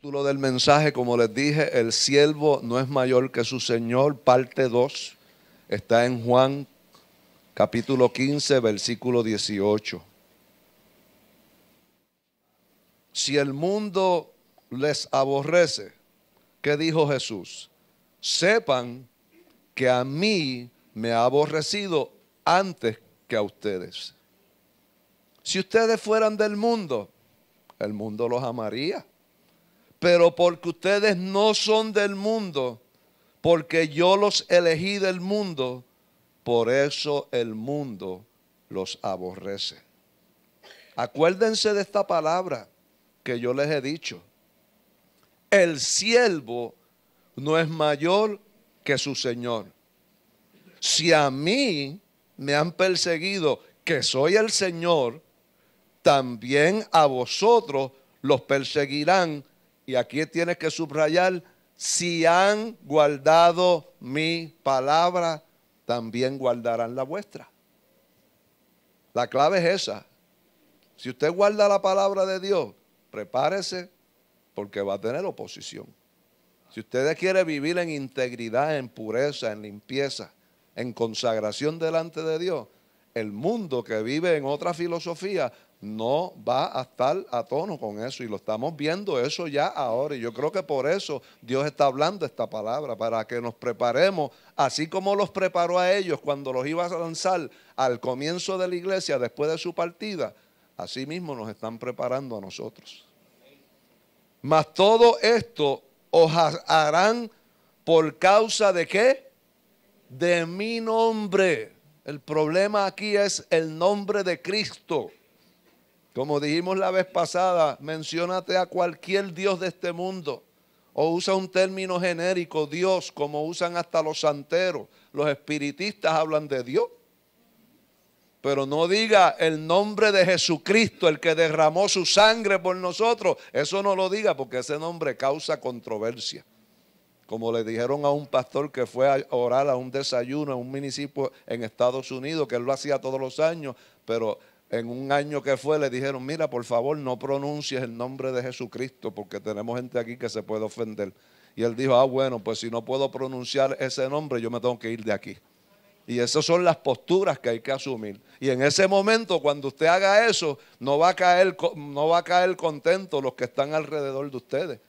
Título del mensaje, como les dije, el siervo no es mayor que su Señor, parte 2, está en Juan capítulo 15, versículo 18. Si el mundo les aborrece, ¿qué dijo Jesús? Sepan que a mí me ha aborrecido antes que a ustedes. Si ustedes fueran del mundo, el mundo los amaría. Pero porque ustedes no son del mundo, porque yo los elegí del mundo, por eso el mundo los aborrece. Acuérdense de esta palabra que yo les he dicho. El siervo no es mayor que su Señor. Si a mí me han perseguido, que soy el Señor, también a vosotros los perseguirán. Y aquí tienes que subrayar, si han guardado mi palabra, también guardarán la vuestra. La clave es esa. Si usted guarda la palabra de Dios, prepárese porque va a tener oposición. Si usted quiere vivir en integridad, en pureza, en limpieza, en consagración delante de Dios, el mundo que vive en otra filosofía no va a estar a tono con eso, y lo estamos viendo eso ya ahora, y yo creo que por eso Dios está hablando esta palabra, para que nos preparemos, así como los preparó a ellos cuando los iba a lanzar al comienzo de la iglesia después de su partida, así mismo nos están preparando a nosotros. Mas todo esto os harán por causa de ¿qué? De mi nombre. El problema aquí es el nombre de Cristo. Como dijimos la vez pasada, menciónate a cualquier Dios de este mundo o usa un término genérico, Dios, como usan hasta los santeros. Los espiritistas hablan de Dios. Pero no diga el nombre de Jesucristo, el que derramó su sangre por nosotros. Eso no lo diga, porque ese nombre causa controversia. Como le dijeron a un pastor que fue a orar a un desayuno en un municipio en Estados Unidos, que él lo hacía todos los años, pero en un año que fue le dijeron, mira, por favor no pronuncies el nombre de Jesucristo, porque tenemos gente aquí que se puede ofender. Y él dijo, bueno, pues si no puedo pronunciar ese nombre, yo me tengo que ir de aquí. Y esas son las posturas que hay que asumir. Y en ese momento, cuando usted haga eso, no va a caer contento los que están alrededor de ustedes.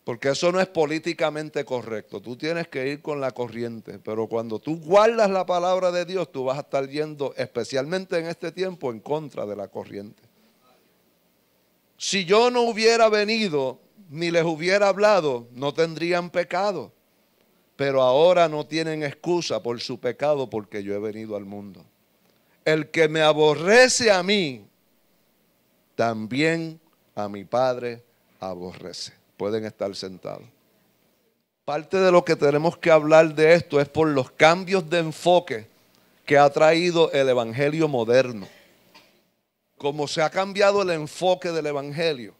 Porque eso no es políticamente correcto. Tú tienes que ir con la corriente. Pero cuando tú guardas la palabra de Dios, tú vas a estar yendo, especialmente en este tiempo, en contra de la corriente. Si yo no hubiera venido, ni les hubiera hablado, no tendrían pecado. Pero ahora no tienen excusa por su pecado, porque yo he venido al mundo. El que me aborrece a mí, también a mi Padre aborrece. Pueden estar sentados. Parte de lo que tenemos que hablar de esto es por los cambios de enfoque que ha traído el evangelio moderno. Como se ha cambiado el enfoque del evangelio,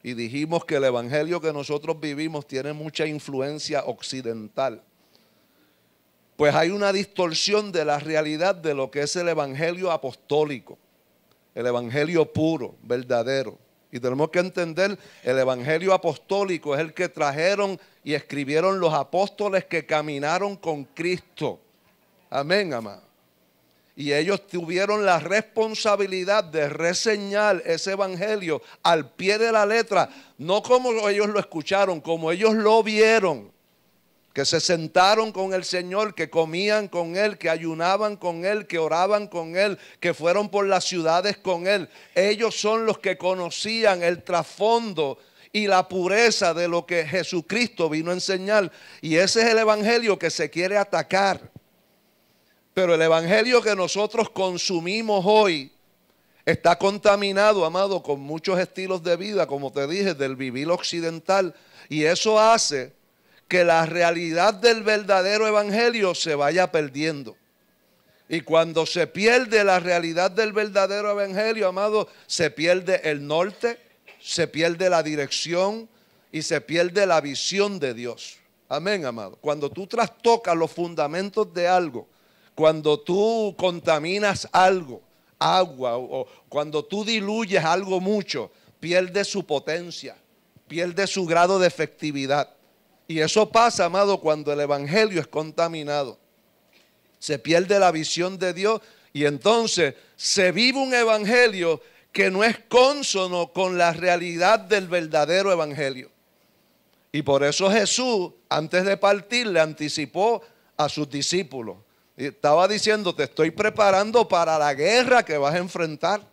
y dijimos que el evangelio que nosotros vivimos tiene mucha influencia occidental, pues hay una distorsión de la realidad de lo que es el evangelio apostólico, el evangelio puro, verdadero. Y tenemos que entender, el evangelio apostólico es el que trajeron y escribieron los apóstoles que caminaron con Cristo. Amén, amado. Y ellos tuvieron la responsabilidad de reseñar ese evangelio al pie de la letra, no como ellos lo escucharon, como ellos lo vieron. Que se sentaron con el Señor, que comían con Él, que ayunaban con Él, que oraban con Él, que fueron por las ciudades con Él. Ellos son los que conocían el trasfondo y la pureza de lo que Jesucristo vino a enseñar. Y ese es el evangelio que se quiere atacar. Pero el evangelio que nosotros consumimos hoy está contaminado, amado, con muchos estilos de vida, como te dije, del vivir occidental. Y eso hace que la realidad del verdadero evangelio se vaya perdiendo. Y cuando se pierde la realidad del verdadero evangelio, amado, se pierde el norte, se pierde la dirección y se pierde la visión de Dios. Amén, amado. Cuando tú trastocas los fundamentos de algo, cuando tú contaminas algo, agua, o cuando tú diluyes algo mucho, pierde su potencia, pierde su grado de efectividad. Y eso pasa, amado, cuando el evangelio es contaminado. Se pierde la visión de Dios y entonces se vive un evangelio que no es cónsono con la realidad del verdadero evangelio. Y por eso Jesús, antes de partir, le anticipó a sus discípulos. Y estaba diciendo, te estoy preparando para la guerra que vas a enfrentar,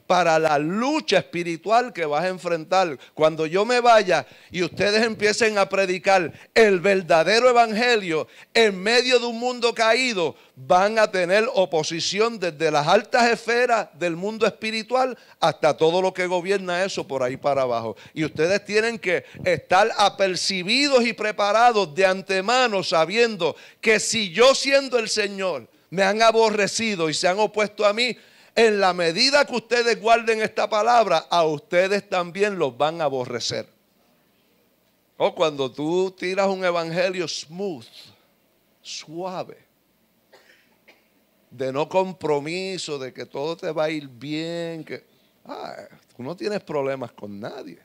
para la lucha espiritual que vas a enfrentar. Cuando yo me vaya y ustedes empiecen a predicar el verdadero evangelio en medio de un mundo caído, van a tener oposición desde las altas esferas del mundo espiritual hasta todo lo que gobierna eso por ahí para abajo. Y ustedes tienen que estar apercibidos y preparados de antemano, sabiendo que si yo, siendo el Señor, me han aborrecido y se han opuesto a mí, en la medida que ustedes guarden esta palabra, a ustedes también los van a aborrecer. O cuando tú tiras un evangelio smooth, suave, de no compromiso, de que todo te va a ir bien, que tú no tienes problemas con nadie.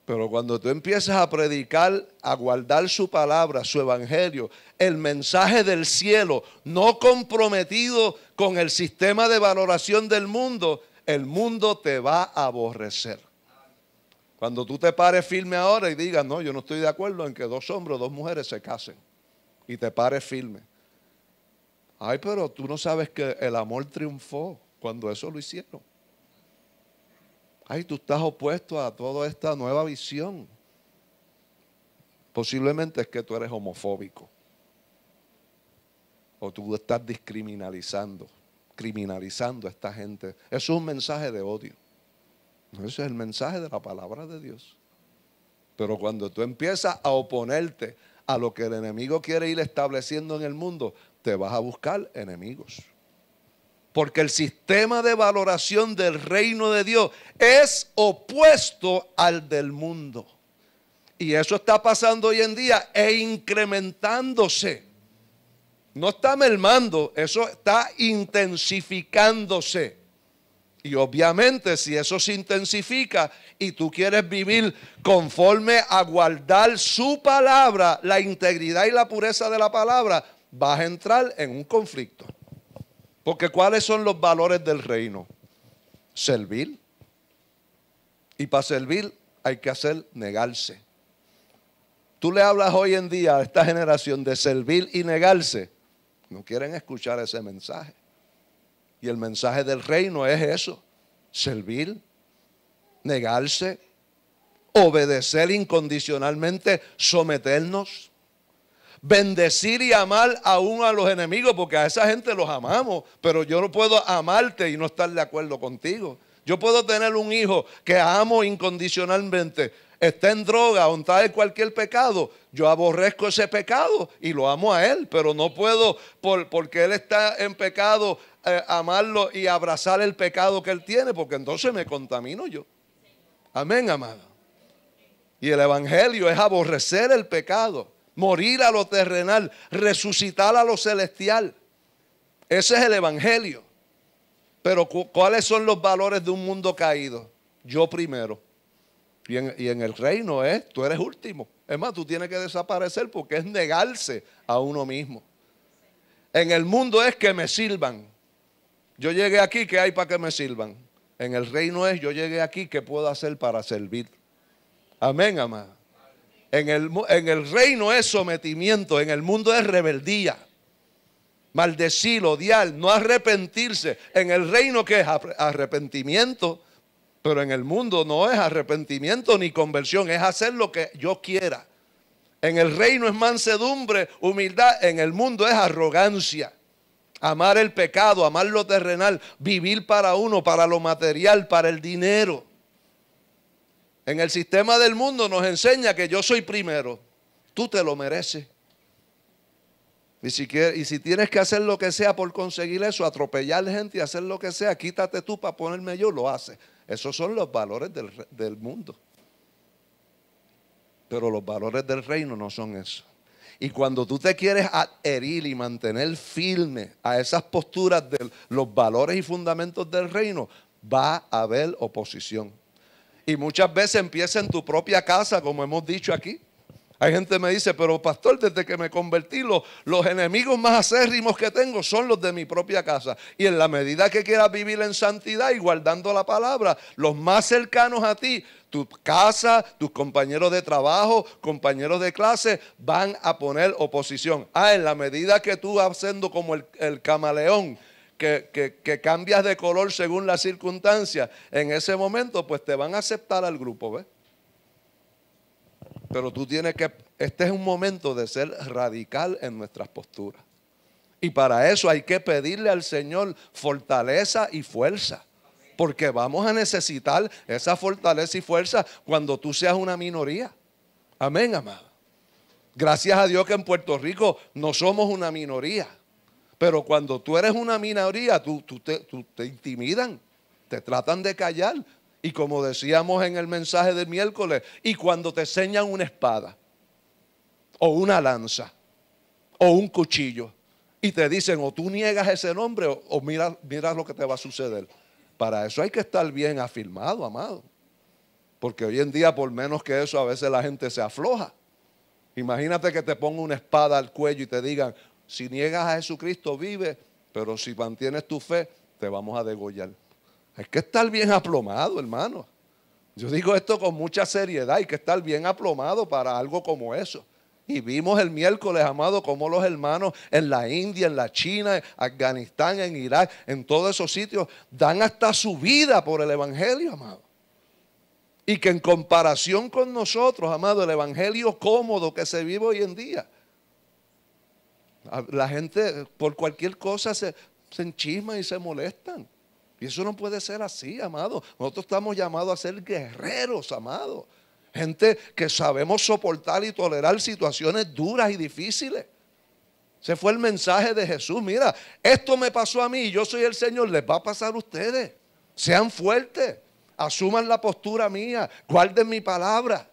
Pero cuando tú empiezas a predicar, a guardar su palabra, su evangelio, el mensaje del cielo, no comprometido con el sistema de valoración del mundo, el mundo te va a aborrecer. Cuando tú te pares firme ahora y digas, no, yo no estoy de acuerdo en que 2 hombres o 2 mujeres se casen, y te pares firme. Ay, pero tú no sabes que el amor triunfó cuando eso lo hicieron. Ay, tú estás opuesto a toda esta nueva visión. Posiblemente es que tú eres homofóbico. O tú estás criminalizando a esta gente. Eso es un mensaje de odio. Ese es el mensaje de la palabra de Dios. Pero cuando tú empiezas a oponerte a lo que el enemigo quiere ir estableciendo en el mundo, te vas a buscar enemigos. Porque el sistema de valoración del reino de Dios es opuesto al del mundo. Y eso está pasando hoy en día e incrementándose. No está mermando, eso está intensificándose. Y obviamente si eso se intensifica y tú quieres vivir conforme a guardar su palabra, la integridad y la pureza de la palabra, vas a entrar en un conflicto. Porque ¿cuáles son los valores del reino? Servir. Y para servir hay que negarse. Tú le hablas hoy en día a esta generación de servir y negarse. No quieren escuchar ese mensaje. Y el mensaje del reino es eso. Servir, negarse, obedecer incondicionalmente, someternos. Bendecir y amar aún a los enemigos, porque a esa gente los amamos, pero yo no puedo amarte y no estar de acuerdo contigo. Yo puedo tener un hijo que amo incondicionalmente, está en droga o está en cualquier pecado, yo aborrezco ese pecado y lo amo a él, pero no puedo, porque él está en pecado, amarlo y abrazar el pecado que él tiene, porque entonces me contamino yo. Amén, amado. Y el evangelio es aborrecer el pecado, morir a lo terrenal, resucitar a lo celestial. Ese es el evangelio. Pero ¿cuáles son los valores de un mundo caído? Yo primero. Y en el reino tú eres último. Es más, tú tienes que desaparecer porque es negarse a uno mismo. En el mundo es que me sirvan. Yo llegué aquí, ¿qué hay para que me sirvan? En el reino es yo llegué aquí, ¿qué puedo hacer para servir? Amén, amado. En el reino es sometimiento, en el mundo es rebeldía. Maldecir, odiar, no arrepentirse. En el reino que es arrepentimiento, pero en el mundo no es arrepentimiento ni conversión, es hacer lo que yo quiera. En el reino es mansedumbre, humildad, en el mundo es arrogancia. Amar el pecado, amar lo terrenal, vivir para uno, para lo material, para el dinero. En el sistema del mundo nos enseña que yo soy primero. Tú te lo mereces. Y si tienes que hacer lo que sea por conseguir eso, atropellar gente y hacer lo que sea, quítate tú para ponerme yo, lo haces. Esos son los valores del mundo. Pero los valores del reino no son eso. Y cuando tú te quieres adherir y mantener firme a esas posturas de los valores y fundamentos del reino, va a haber oposición. Y muchas veces empieza en tu propia casa, como hemos dicho aquí. Hay gente que me dice, pero pastor, desde que me convertí, los enemigos más acérrimos que tengo son los de mi propia casa. Y en la medida que quieras vivir en santidad y guardando la palabra, los más cercanos a ti, tu casa, tus compañeros de trabajo, compañeros de clase, van a poner oposición. En la medida que tú vas siendo como el camaleón, que cambias de color según las circunstancias, en ese momento pues te van a aceptar al grupo, ¿ves? Pero tú tienes que, este es un momento de ser radical en nuestras posturas. Y para eso hay que pedirle al Señor fortaleza y fuerza. Porque vamos a necesitar esa fortaleza y fuerza cuando tú seas una minoría. Amén, amado. Gracias a Dios que en Puerto Rico no somos una minoría. Pero cuando tú eres una minoría, tú te intimidan, te tratan de callar. Y como decíamos en el mensaje del miércoles, y cuando te enseñan una espada, o una lanza, o un cuchillo, y te dicen, o tú niegas ese nombre, o mira lo que te va a suceder. Para eso hay que estar bien afirmado, amado. Porque hoy en día, por menos que eso, a veces la gente se afloja. Imagínate que te ponga una espada al cuello y te digan, si niegas a Jesucristo, vive, pero si mantienes tu fe, te vamos a degollar. Hay que estar bien aplomado, hermano. Yo digo esto con mucha seriedad, hay que estar bien aplomado para algo como eso. Y vimos el miércoles, amado, cómo los hermanos en la India, en la China, en Afganistán, en Irak, en todos esos sitios, dan hasta su vida por el evangelio, amado. Y que en comparación con nosotros, amado, el evangelio cómodo que se vive hoy en día, la gente por cualquier cosa se enchisma y se molestan. Y eso no puede ser así, amado. Nosotros estamos llamados a ser guerreros, amado. Gente que sabemos soportar y tolerar situaciones duras y difíciles. Ese fue el mensaje de Jesús. Mira, esto me pasó a mí y yo soy el Señor. Les va a pasar a ustedes. Sean fuertes. Asuman la postura mía. Guarden mi palabra.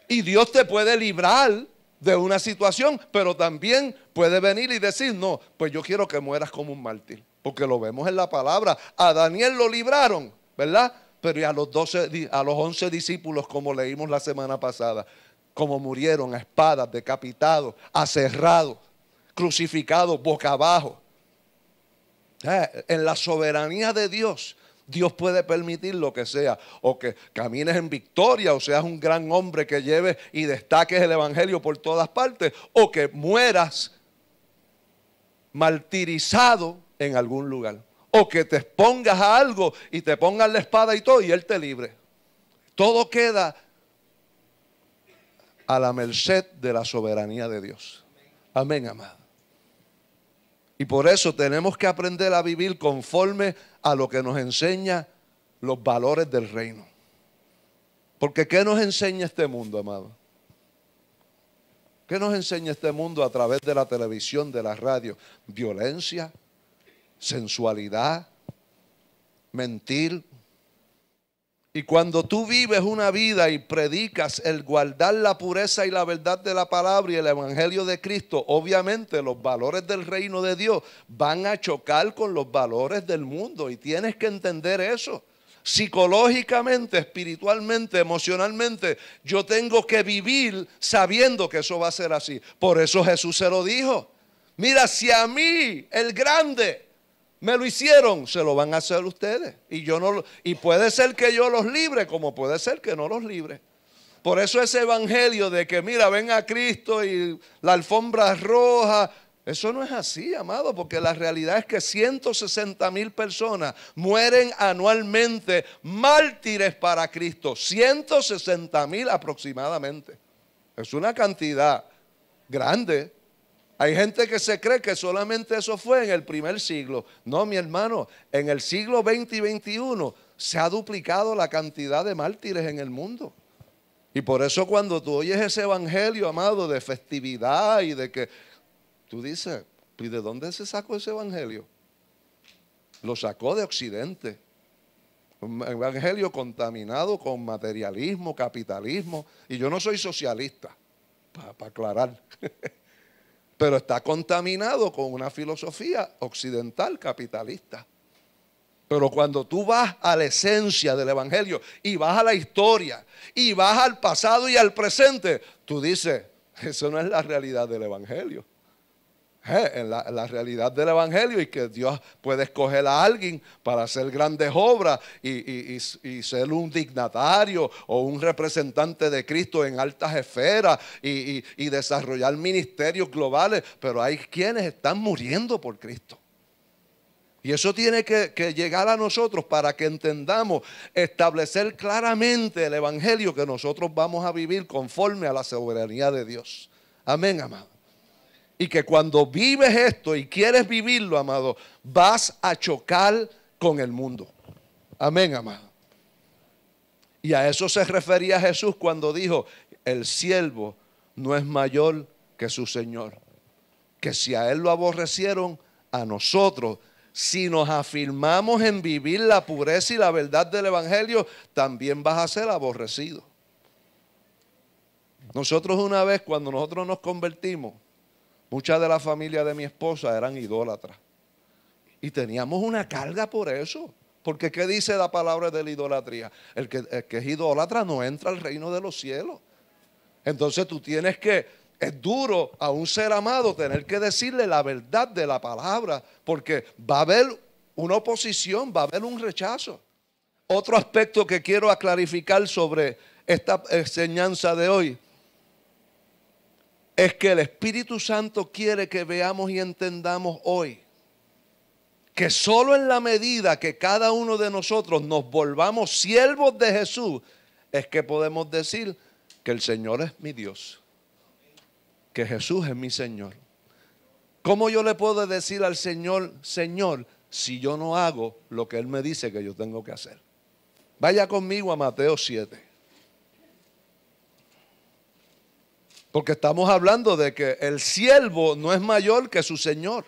Y Dios te puede librar de una situación, pero también puede venir y decir, no, pues yo quiero que mueras como un mártir. Porque lo vemos en la palabra. A Daniel lo libraron, ¿verdad? Pero y a los 11 discípulos, como leímos la semana pasada, como murieron a espadas, decapitados, aserrados, crucificados, boca abajo. En la soberanía de Dios, Dios puede permitir lo que sea, o que camines en victoria, o seas un gran hombre que lleves y destaques el evangelio por todas partes, o que mueras martirizado en algún lugar, o que te expongas a algo y te pongan la espada y todo y Él te libre. Todo queda a la merced de la soberanía de Dios. Amén, amado. Y por eso tenemos que aprender a vivir conforme a lo que nos enseña los valores del reino. Porque ¿qué nos enseña este mundo, amado? ¿Qué nos enseña este mundo a través de la televisión, de la radio? Violencia, sensualidad, mentir. Y cuando tú vives una vida y predicas el guardar la pureza y la verdad de la palabra y el evangelio de Cristo, obviamente los valores del reino de Dios van a chocar con los valores del mundo y tienes que entender eso. Psicológicamente, espiritualmente, emocionalmente, yo tengo que vivir sabiendo que eso va a ser así. Por eso Jesús se lo dijo. Mira, si a mí, el grande, me lo hicieron, se lo van a hacer ustedes. Y puede ser que yo los libre, como puede ser que no los libre. Por eso ese evangelio de que mira, ven a Cristo y la alfombra roja, eso no es así, amado, porque la realidad es que 160,000 personas mueren anualmente mártires para Cristo. 160,000 aproximadamente. Es una cantidad grande. Hay gente que se cree que solamente eso fue en el primer siglo. No, mi hermano, en el siglo XX y XXI se ha duplicado la cantidad de mártires en el mundo. Y por eso cuando tú oyes ese evangelio, amado, de festividad y de que tú dices, ¿y de dónde se sacó ese evangelio? Lo sacó de Occidente. Un evangelio contaminado con materialismo, capitalismo. Y yo no soy socialista, para aclarar. Pero está contaminado con una filosofía occidental capitalista. Pero cuando tú vas a la esencia del evangelio y vas a la historia y vas al pasado y al presente, tú dices, eso no es la realidad del evangelio. La realidad del evangelio y que Dios puede escoger a alguien para hacer grandes obras y ser un dignatario o un representante de Cristo en altas esferas y desarrollar ministerios globales, pero hay quienes están muriendo por Cristo. Y eso tiene que llegar a nosotros para que entendamos, establecer claramente el evangelio que nosotros vamos a vivir conforme a la soberanía de Dios. Amén, amado. Y que cuando vives esto y quieres vivirlo, amado, vas a chocar con el mundo. Amén, amado. Y a eso se refería Jesús cuando dijo, el siervo no es mayor que su Señor. Que si a él lo aborrecieron, a nosotros, si nos afirmamos en vivir la pureza y la verdad del evangelio, también vas a ser aborrecido. Nosotros una vez, cuando nosotros nos convertimos, muchas de la familia de mi esposa eran idólatras. Y teníamos una carga por eso. Porque ¿qué dice la palabra de la idolatría? El que es idólatra no entra al reino de los cielos. Entonces tú tienes que, es duro a un ser amado tener que decirle la verdad de la palabra. Porque va a haber una oposición, va a haber un rechazo. Otro aspecto que quiero clarificar sobre esta enseñanza de hoy es que el Espíritu Santo quiere que veamos y entendamos hoy que solo en la medida que cada uno de nosotros nos volvamos siervos de Jesús es que podemos decir que el Señor es mi Dios, que Jesús es mi Señor. ¿Cómo yo le puedo decir al Señor, Señor, si yo no hago lo que Él me dice que yo tengo que hacer? Vaya conmigo a Mateo 7. Porque estamos hablando de que el siervo no es mayor que su Señor.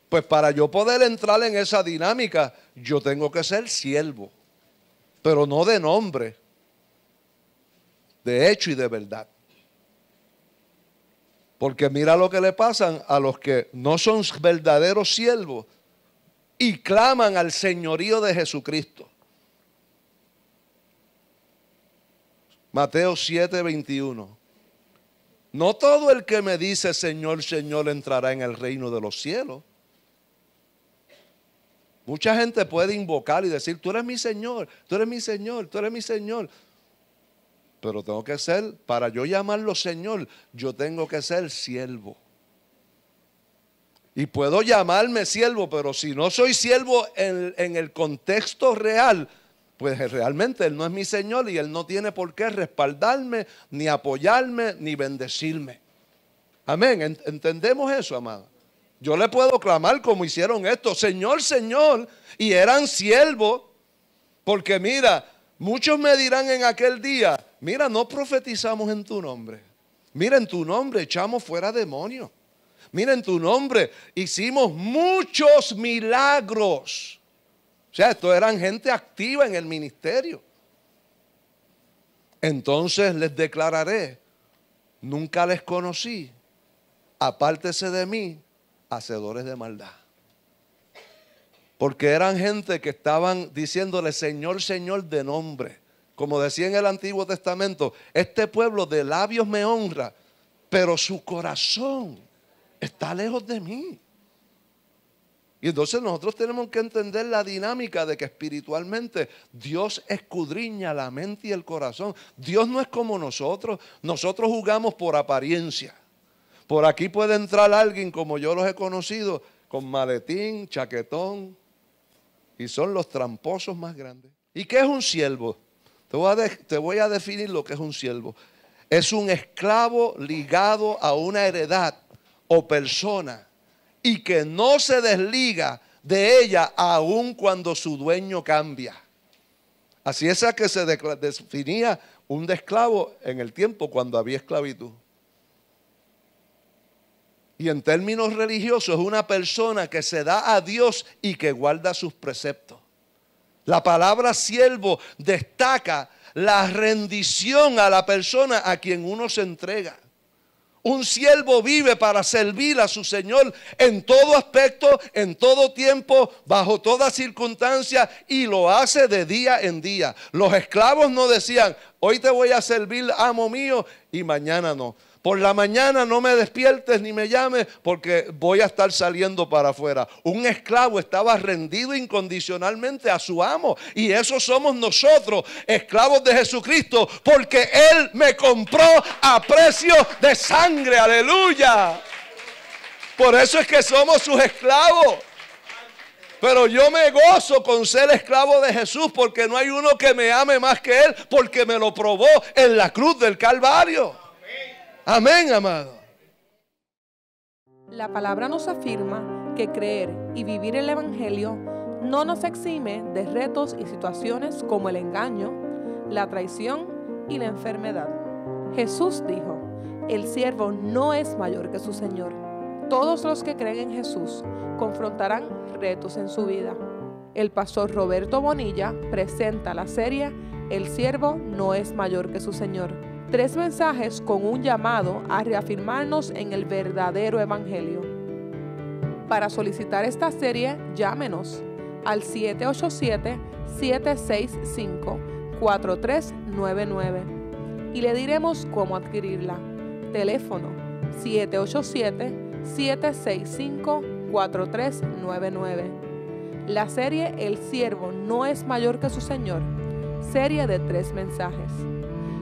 Pues para yo poder entrar en esa dinámica, yo tengo que ser siervo. Pero no de nombre, de hecho y de verdad. Porque mira lo que le pasan a los que no son verdaderos siervos y claman al señorío de Jesucristo. Mateo 7:21. No todo el que me dice Señor, Señor entrará en el reino de los cielos. Mucha gente puede invocar y decir, tú eres mi Señor, tú eres mi Señor, tú eres mi Señor. Pero tengo que ser, para yo llamarlo Señor, yo tengo que ser siervo. Y puedo llamarme siervo, pero si no soy siervo en el contexto real, pues realmente Él no es mi Señor y Él no tiene por qué respaldarme, ni apoyarme, ni bendecirme. Amén. ¿Entendemos eso, amado? Yo le puedo clamar como hicieron esto, Señor, Señor, y eran siervos, porque mira, muchos me dirán en aquel día, mira, no profetizamos en tu nombre. Mira, en tu nombre echamos fuera demonios. Mira, en tu nombre hicimos muchos milagros. O sea, estos eran gente activa en el ministerio. Entonces les declararé, nunca les conocí, apártese de mí, hacedores de maldad. Porque eran gente que estaban diciéndole Señor, Señor de nombre. Como decía en el Antiguo Testamento, este pueblo de labios me honra, pero su corazón está lejos de mí. Y entonces nosotros tenemos que entender la dinámica de que espiritualmente Dios escudriña la mente y el corazón. Dios no es como nosotros. Nosotros jugamos por apariencia. Por aquí puede entrar alguien como yo los he conocido, con maletín, chaquetón, y son los tramposos más grandes. ¿Y qué es un siervo? Te voy a definir lo que es un siervo. Es un esclavo ligado a una heredad o persona y que no se desliga de ella aun cuando su dueño cambia. Así es que se definía un esclavo en el tiempo cuando había esclavitud. Y en términos religiosos es una persona que se da a Dios y que guarda sus preceptos. La palabra siervo destaca la rendición a la persona a quien uno se entrega. Un siervo vive para servir a su Señor en todo aspecto, en todo tiempo, bajo toda circunstancia, y lo hace de día en día. Los esclavos no decían, hoy te voy a servir, amo mío, y mañana no. Por la mañana no me despiertes ni me llames porque voy a estar saliendo para afuera. Un esclavo estaba rendido incondicionalmente a su amo. Y eso somos nosotros, esclavos de Jesucristo, porque Él me compró a precio de sangre. Aleluya. Por eso es que somos sus esclavos. Pero yo me gozo con ser esclavo de Jesús porque no hay uno que me ame más que Él, porque me lo probó en la cruz del Calvario. Amén, amado. La palabra nos afirma que creer y vivir el Evangelio no nos exime de retos y situaciones como el engaño, la traición y la enfermedad. Jesús dijo, el siervo no es mayor que su Señor. Todos los que creen en Jesús confrontarán retos en su vida. El pastor Roberto Bonilla presenta la serie El siervo no es mayor que su Señor. 3 mensajes con un llamado a reafirmarnos en el verdadero evangelio. Para solicitar esta serie, llámenos al 787-765-4399 y le diremos cómo adquirirla. Teléfono 787-765-4399. La serie El siervo no es mayor que su Señor. Serie de 3 mensajes.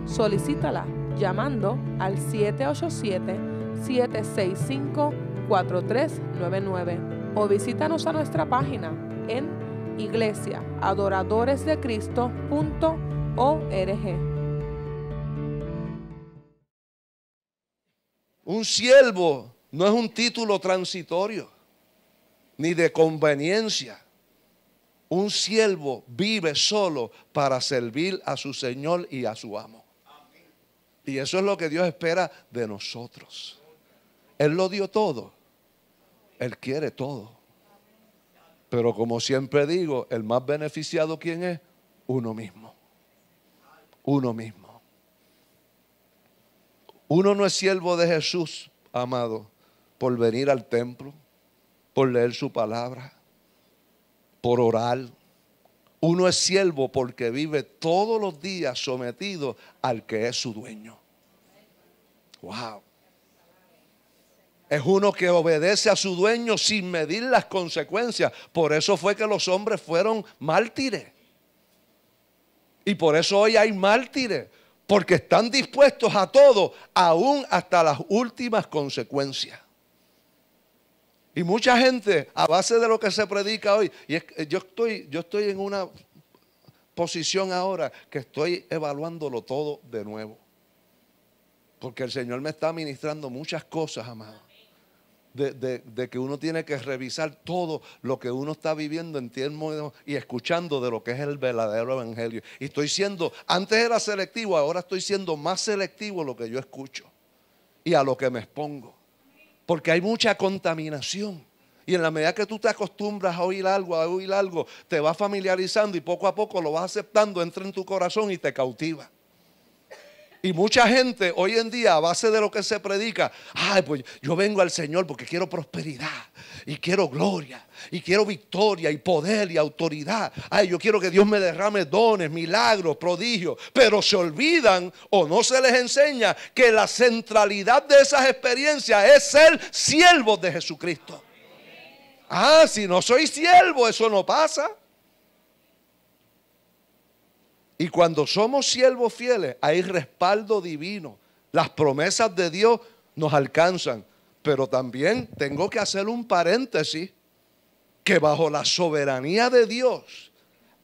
Solicítala llamando al 787-765-4399 o visítanos a nuestra página en iglesiaadoradoresdecristo.org. Un siervo no es un título transitorio ni de conveniencia. Un siervo vive solo para servir a su Señor y a su amo. Y eso es lo que Dios espera de nosotros. Él lo dio todo. Él quiere todo. Pero como siempre digo, el más beneficiado, ¿quién es? Uno mismo. Uno mismo. Uno no es siervo de Jesús, amado, por venir al templo, por leer su palabra, por orar. Uno es siervo porque vive todos los días sometido al que es su dueño. Wow. Es uno que obedece a su dueño sin medir las consecuencias. Por eso fue que los hombres fueron mártires. Y por eso hoy hay mártires. Porque están dispuestos a todo, aún hasta las últimas consecuencias. Y mucha gente, a base de lo que se predica hoy, y yo estoy en una posición ahora que estoy evaluándolo todo de nuevo. Porque el Señor me está ministrando muchas cosas, amado. De que uno tiene que revisar todo lo que uno está viviendo en tiempo y escuchando de lo que es el verdadero evangelio. Y estoy siendo, antes era selectivo, ahora estoy siendo más selectivo en lo que yo escucho y a lo que me expongo. Porque hay mucha contaminación. Y en la medida que tú te acostumbras a oír algo, te vas familiarizando y poco a poco lo vas aceptando, entra en tu corazón y te cautiva. Y mucha gente hoy en día, a base de lo que se predica, ay, pues yo vengo al Señor porque quiero prosperidad y quiero gloria y quiero victoria y poder y autoridad. Ay, yo quiero que Dios me derrame dones, milagros, prodigios. Pero se olvidan o no se les enseña que la centralidad de esas experiencias es ser siervos de Jesucristo. Ah, si no soy siervo, eso no pasa. Y cuando somos siervos fieles, hay respaldo divino. Las promesas de Dios nos alcanzan. Pero también tengo que hacer un paréntesis, que bajo la soberanía de Dios,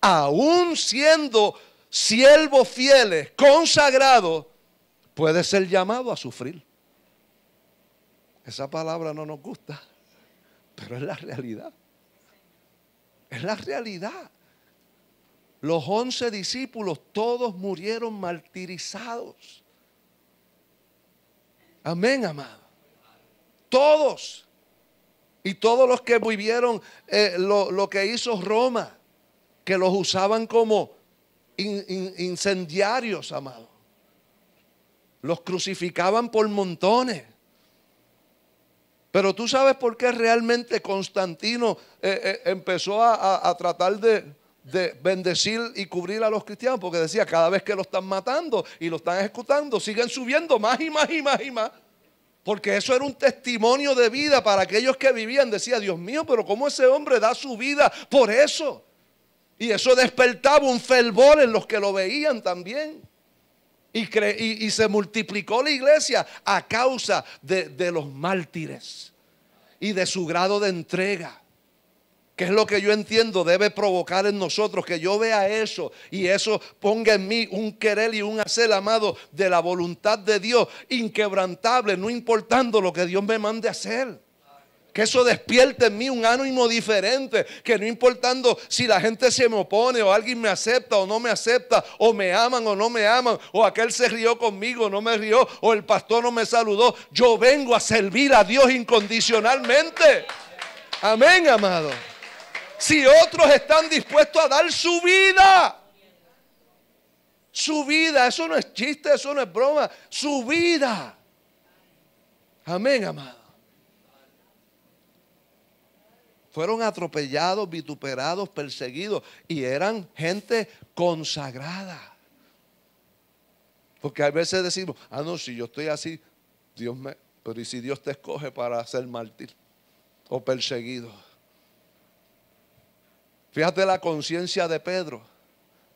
aún siendo siervos fieles, consagrados, puede ser llamado a sufrir. Esa palabra no nos gusta, pero es la realidad. Es la realidad. Los 11 discípulos todos murieron martirizados. Amén, amado. Todos. Y todos los que vivieron lo que hizo Roma, que los usaban como incendiarios, amado. Los crucificaban por montones. Pero tú sabes por qué realmente Constantino empezó a tratar de bendecir y cubrir a los cristianos, porque decía, cada vez que lo están matando y lo están ejecutando, siguen subiendo más y más y más y más. Porque eso era un testimonio de vida para aquellos que vivían. Decía, Dios mío, pero ¿cómo ese hombre da su vida por eso? Y eso despertaba un fervor en los que lo veían también. Y se multiplicó la iglesia a causa de los mártires y de su grado de entrega. Que es lo que yo entiendo debe provocar en nosotros, que yo vea eso y eso ponga en mí un querer y un hacer, amado, de la voluntad de Dios, inquebrantable, no importando lo que Dios me mande a hacer. Que eso despierte en mí un ánimo diferente, que no importando si la gente se me opone o alguien me acepta o no me acepta, o me aman o no me aman, o aquel se rió conmigo o no me rió, o el pastor no me saludó, yo vengo a servir a Dios incondicionalmente. Amén, amado. Si otros están dispuestos a dar su vida, eso no es chiste, eso no es broma, su vida. Amén, amado. Fueron atropellados, vituperados, perseguidos y eran gente consagrada. Porque a veces decimos, no, si yo estoy así, pero ¿y si Dios te escoge para ser mártir o perseguido? Fíjate la conciencia de Pedro,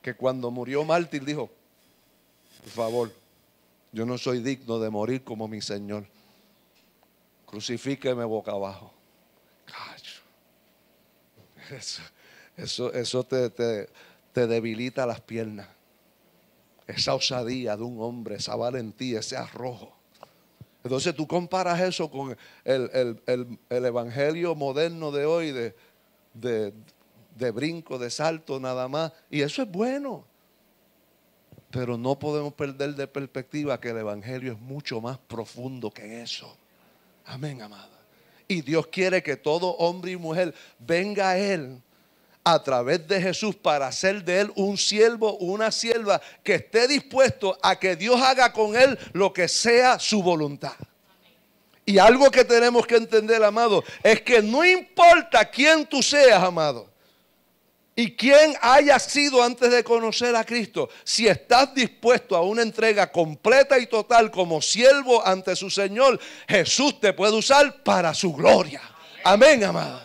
que cuando murió mártir dijo, por favor, yo no soy digno de morir como mi Señor. Crucifíqueme boca abajo. Eso te debilita las piernas. Esa osadía de un hombre, esa valentía, ese arrojo. Entonces tú comparas eso con el evangelio moderno de hoy de brinco, de salto nada más. Y eso es bueno. Pero no podemos perder de perspectiva que el evangelio es mucho más profundo que eso. Amén, amada. Y Dios quiere que todo hombre y mujer venga a Él a través de Jesús para hacer de Él un siervo, una sierva que esté dispuesto a que Dios haga con él lo que sea su voluntad. Y algo que tenemos que entender, amado, es que no importa quién tú seas, amado, y quién hayas sido antes de conocer a Cristo, si estás dispuesto a una entrega completa y total como siervo ante su Señor, Jesús te puede usar para su gloria. Amén, amado.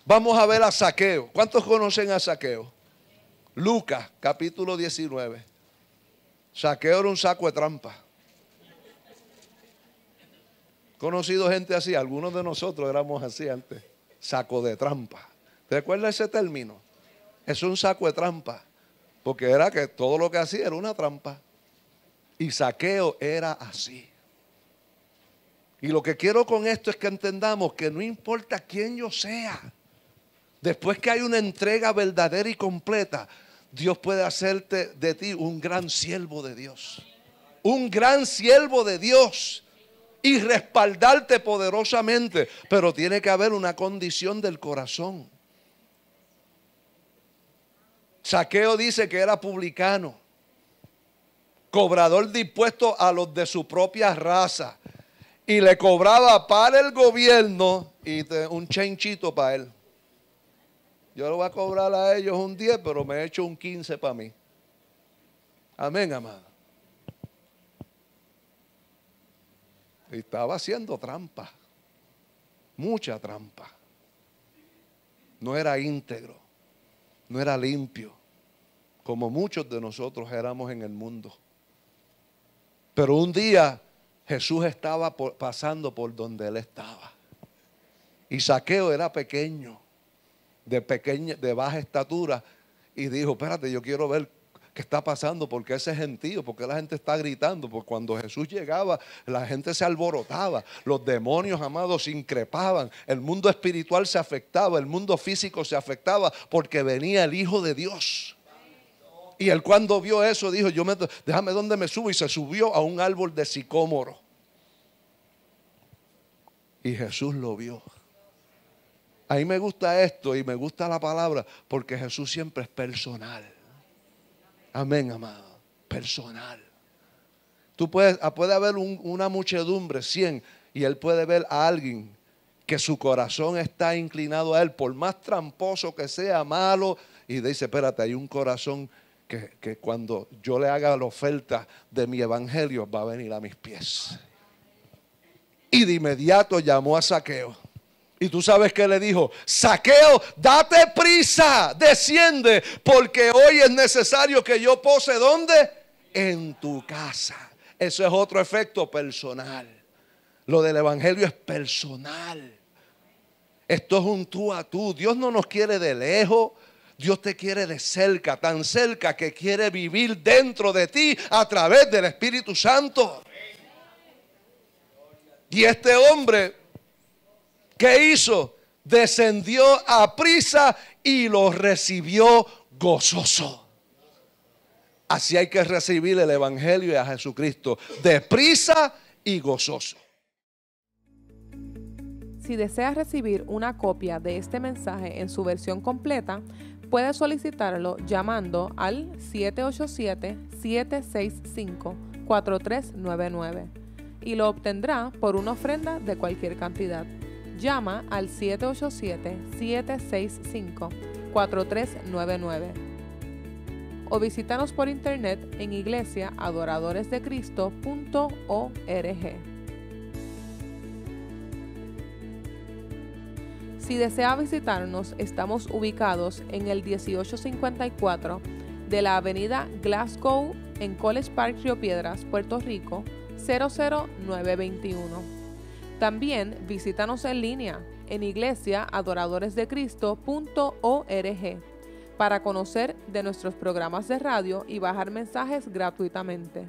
Vamos a ver a Zaqueo. ¿Cuántos conocen a Zaqueo? Lucas, capítulo 19. Zaqueo era un saco de trampa. Conocido gente así, algunos de nosotros éramos así antes. Saco de trampa. ¿Te acuerdas ese término? Es un saco de trampa, porque era que todo lo que hacía era una trampa. Y Zaqueo era así. Y lo que quiero con esto es que entendamos que no importa quién yo sea, después que hay una entrega verdadera y completa, Dios puede hacerte de ti un gran siervo de Dios. Un gran siervo de Dios. Y respaldarte poderosamente. Pero tiene que haber una condición del corazón. Zaqueo dice que era publicano, cobrador de impuestos a los de su propia raza, y le cobraba para el gobierno y un chenchito para él. Yo le voy a cobrar a ellos un 10, pero me he hecho un 15 para mí. Amén, amado. Y estaba haciendo trampa, mucha trampa. No era íntegro. No era limpio, como muchos de nosotros éramos en el mundo. Pero un día Jesús estaba pasando por donde él estaba. Y Zaqueo era pequeño, de baja estatura. Y dijo, espérate, yo quiero ver qué está pasando, porque ese gentío, porque la gente está gritando. Porque cuando Jesús llegaba, la gente se alborotaba, los demonios, amados, se increpaban, el mundo espiritual se afectaba, el mundo físico se afectaba, porque venía el Hijo de Dios. Y él, cuando vio eso, dijo, déjame donde me subo, y se subió a un árbol de sicómoro. Y Jesús lo vio. A mí me gusta esto y me gusta la palabra, porque Jesús siempre es personal. Amén, amado. Personal. Puede haber una muchedumbre, 100, y Él puede ver a alguien que su corazón está inclinado a Él, por más tramposo que sea, malo, y dice, espérate, hay un corazón que cuando yo le haga la oferta de mi evangelio va a venir a mis pies. Y de inmediato llamó a Zaqueo. Y tú sabes que le dijo, Zaqueo, date prisa, desciende, porque hoy es necesario que yo pose, ¿dónde? En tu casa. Eso es otro efecto personal. Lo del evangelio es personal. Esto es un tú a tú. Dios no nos quiere de lejos. Dios te quiere de cerca, tan cerca que quiere vivir dentro de ti a través del Espíritu Santo. Y este hombre, ¿qué hizo? Descendió a prisa y lo recibió gozoso. Así hay que recibir el evangelio y a Jesucristo, deprisa y gozoso. Si deseas recibir una copia de este mensaje en su versión completa, puedes solicitarlo llamando al 787-765-4399 y lo obtendrá por una ofrenda de cualquier cantidad. Llama al 787-765-4399 o visítanos por internet en iglesiaadoradoresdecristo.org. Si desea visitarnos, estamos ubicados en el 1854 de la avenida Glasgow en College Park, Río Piedras, Puerto Rico, 00921. También visítanos en línea en iglesiaadoradoresdecristo.org para conocer de nuestros programas de radio y bajar mensajes gratuitamente.